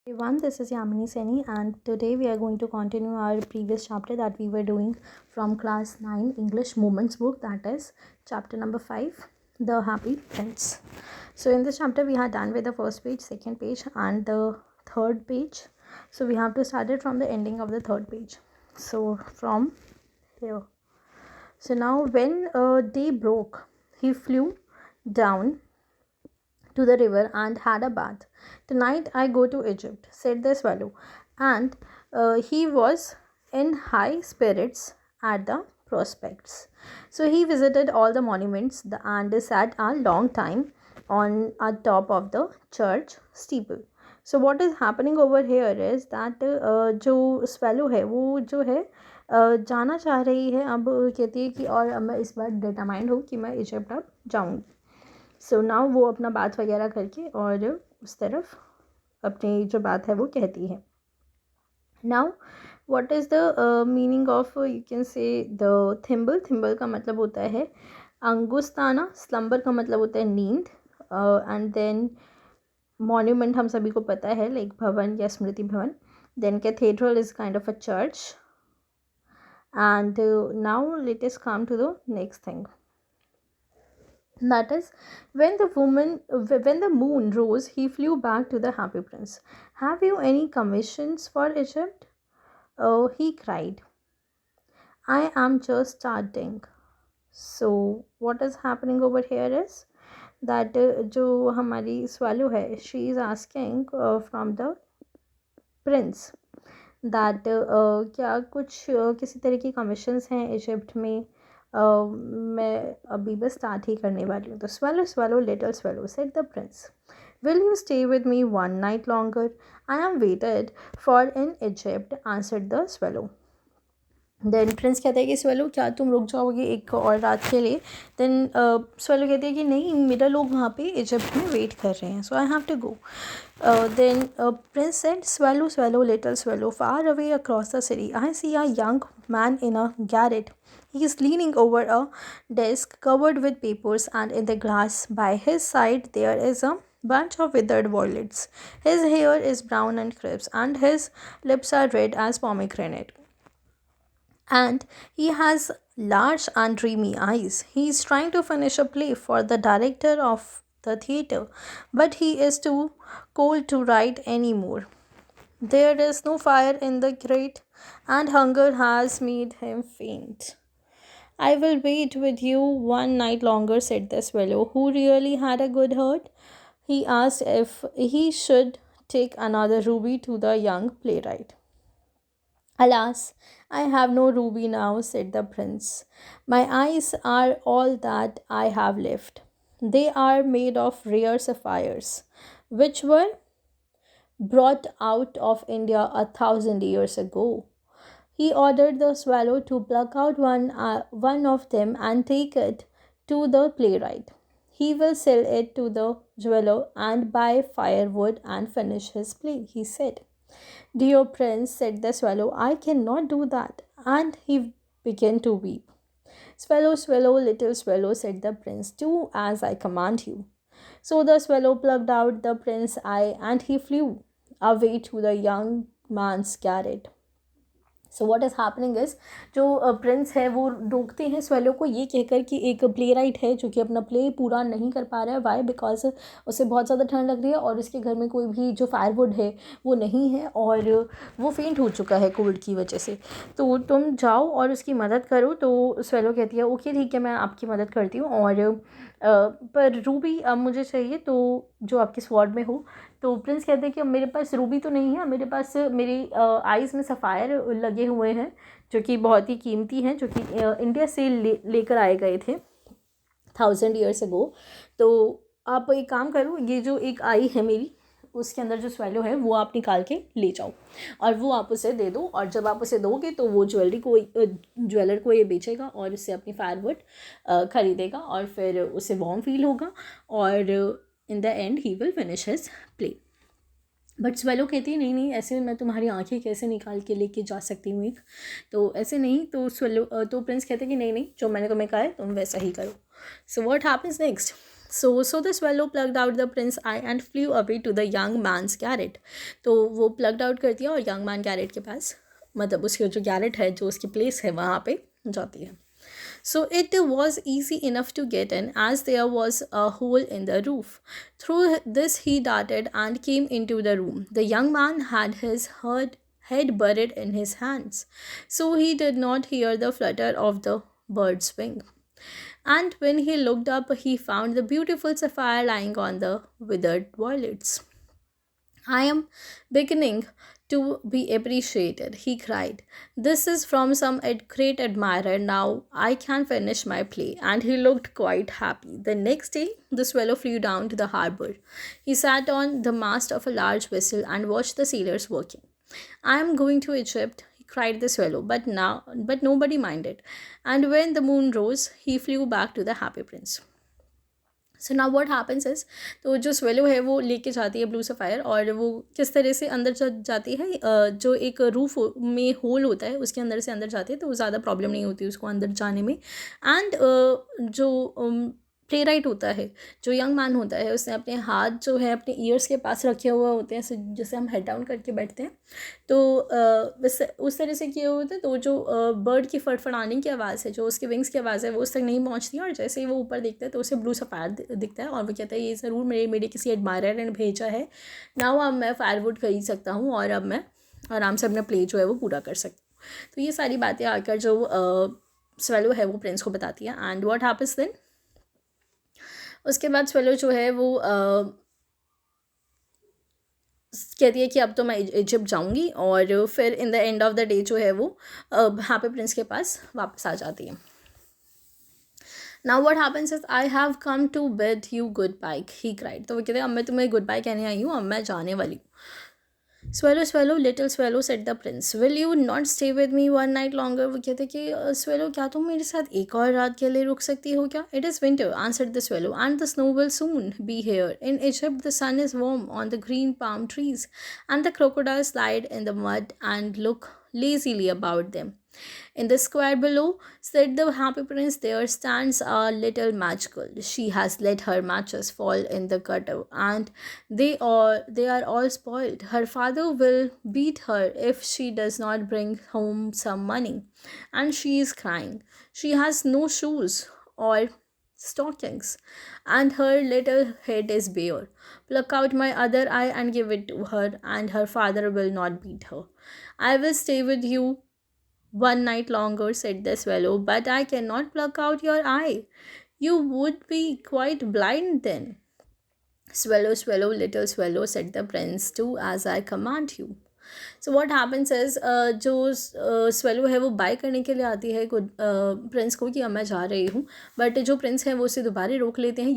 Everyone, this is Yamini Seni, and today we are going to continue our previous chapter that we were doing from class 9 English Movements book, that is chapter number 5, The Happy Prince. So, in this chapter, we are done with the first page, second page, and the third page. So, we have to start it from the ending of the third page. So, from here. So, now when day broke, he flew down to the river and had a bath. Tonight I go to Egypt, said the swallow, and he was in high spirits at the prospects. So he visited all the monuments and sat a long time on a top of the church steeple. So what is happening over here is that जो swallow है वो जो है जाना चाह रही है, अब कहती है कि और मैं इस बार डिटरमाइंड हूँ कि मैं इजिप्ट अब जाऊँगी. सो नाउ वो अपना बात वगैरह करके और उस तरफ अपनी जो बात है वो कहती है. Now what is the meaning of, you can say the thimble. Thimble का मतलब होता है अंगुस्ताना. स्लम्बर का मतलब होता है नींद. एंड देन मॉन्यूमेंट हम सभी को पता है, लाइक भवन या स्मृति भवन. Then cathedral is kind of a church. And now let us come to the next thing. That is, when the moon rose, he flew back to the happy prince. Have you any commissions for Egypt? Oh, he cried. I am just starting. So what is happening over here is that जो हमारी swallow है, she is asking from the prince that क्या कुछ किसी तरह की commissions हैं Egypt में. मैं अभी बस स्टार्ट ही करने वाली हूँ. तो swallow swallow little swallow, said the prince, will you stay with me one night longer? I am waited for in Egypt, answered the swallow. Then prince कहता है कि स्वेलो क्या तुम रुक जाओगे एक और रात के लिए. देन स्वेलो कहती है कि नहीं, मेरा लोग वहाँ पे इजिप्ट में वेट कर रहे हैं, so I have to go. Then prince said, swallow swallow little swallow, far away across the city I see a young man in a garret. He is leaning over a desk covered with papers, and in the glass by his side there is a bunch of withered violets. His hair is brown and crisp, and his lips are red as pomegranate, and he has large and dreamy eyes. He is trying to finish a play for the director of the theatre, but he is too cold to write any more. There is no fire in the grate, and hunger has made him faint. I will wait with you one night longer, said the swallow, who really had a good heart. He asked if he should take another ruby to the young playwright. Alas, I have no ruby now, said the prince. My eyes are all that I have left. They are made of rare sapphires, which were brought out of India 1,000 years ago. He ordered the swallow to pluck out one of them and take it to the playwright. He will sell it to the jeweler and buy firewood and finish his play, he said. Dear prince, said the swallow, I cannot do that. And he began to weep. Swallow, swallow, little swallow, said the prince, do as I command you. So the swallow plucked out the prince's eye, and he flew away to the young man's garret. So what is happening is, जो Prince है वो रोकते हैं swallow को ये कहकर कि एक प्ले राइट है जो कि अपना प्ले पूरा नहीं कर पा रहा है. वाई? बिकॉज उसे बहुत ज़्यादा ठंड लग रही है और उसके घर में कोई भी जो फायरवुड है वो नहीं है और वो फेंट हो चुका है कोल्ड की वजह से. तो तुम जाओ और उसकी मदद करो. तो स्वेलो कहती है ओके ठीक है, मैं आपकी मदद करती हूँ, और पर रूबी अब मुझे चाहिए तो जो आपके स्वॉर्ड में हो. तो प्रिंस कहते हैं कि मेरे पास रूबी तो नहीं है, मेरे पास मेरी आइज़ में सफ़ायर लगे हुए हैं जो कि बहुत ही कीमती हैं, जो कि इंडिया से लेकर आए गए थे 1,000 years ago. तो आप एक काम करो, ये जो एक आई है मेरी उसके अंदर जो स्वैलो है वो आप निकाल के ले जाओ और वो आप उसे दे दो. और जब आप उसे दोगे तो वो ज्वेलर को ये बेचेगा और इससे अपनी फायरवुड खरीदेगा और फिर उसे वार्म फील होगा और in the and he will finish his play. But swallow कहती है नहीं नहीं, ऐसे मैं तुम्हारी आंखें कैसे निकाल के लेके जा सकती हूँ एक, तो ऐसे नहीं. तो प्रिंस कहते हैं कि नहीं नहीं, जो मैंने तुम्हें कहा है तुम वैसा ही करो. So what happens next, So the swallow plucked out the prince's eye and flew away to the young man's garret. तो वो plucked out करती है और young man garret के पास, मतलब उसकी जो garret है, जो उसकी place है, वहाँ पे जाती है. So it was easy enough to get in, as there was a hole in the roof. Through this he darted and came into the room. The young man had his head buried in his hands, so he did not hear the flutter of the bird's wing. And when he looked up, he found the beautiful sapphire lying on the withered violets. I am beginning to be appreciated, he cried. This is from some great admirer. Now I can finish my play. And he looked quite happy. The next day, the swallow flew down to the harbor. He sat on the mast of a large vessel and watched the sailors working. I am going to Egypt, cried the swallow, but nobody minded. And when the moon rose, he flew back to the happy prince. So now what happens is, तो जो swallow है वो लेके जाती है blue sapphire, और वो किस तरह से अंदर जाती है, जो एक रूफ में होल होता है उसके अंदर से अंदर जाती है, तो ज़्यादा प्रॉब्लम नहीं होती उसको अंदर जाने में. एंड जो प्ले राइट होता है, जो यंग मैन होता है, उसने अपने हाथ जो है अपने ईयर्स के पास रखे हुए होते हैं, जैसे हम हेड डाउन करके बैठते हैं, तो उस तरह से किए हुए होते हैं. तो जो बर्ड की फड़फड़ाने की आवाज़ है, जो उसके विंग्स की आवाज़ है, वो उस तक नहीं पहुंचती है, और जैसे ही वो ऊपर दिखता है तो उसे ब्लू सफ़ायर दिखता है, और वो कहता है ये ज़रूर मेरे किसी एडमायरर ने भेजा है. नाउ अब मैं फायरवुड खरीद सकता हूँ और अब मैं आराम से अपना प्ले जो है वो पूरा कर सकता हूँ. तो ये सारी बातें आकर जो स्वेलो है वो प्रिंस को बताती है. एंड व्हाट हैपेंस देन, उसके बाद स्वेलो जो है वो कहती है कि अब तो मैं इजिप्ट जाऊंगी, और फिर in the end of the day जो है वो हैप्पी प्रिंस के पास वापस आ जाती है. Now what happens is I have come to bid you goodbye, he cried. तो वो कहते हैं अब मैं तुम्हें गुड बाय कहने आई हूँ, अब मैं जाने वाली हूँ. Swallow, swallow, little swallow, said the prince. Will you not stay with me one night longer? वो कहते कि swallow, क्या तुम मेरे साथ एक और रात के लिए रुक सकती हो क्या? It is winter, answered the swallow, and the snow will soon be here. In Egypt, the sun is warm on the green palm trees, and the crocodiles slide in the mud and look lazily about them. In the square below, said the happy prince, there stands a little match girl. She has let her matches fall in the gutter, and they are all spoiled. Her father will beat her if she does not bring home some money, and she is crying. She has no shoes or stockings, and her little head is bare. Pluck out my other eye and give it to her, and her father will not beat her. I will stay with you one night longer, said the swallow, but I cannot pluck out your eye. You would be quite blind then. Swallow, swallow, little swallow, said the prince, do as I command you. So what happens is, जो swallow है वो bye करने के लिए आती है Prince को कि अब मैं जा रही हूँ, बट जो प्रिंस है वो उसे दोबारा रोक लेते हैं.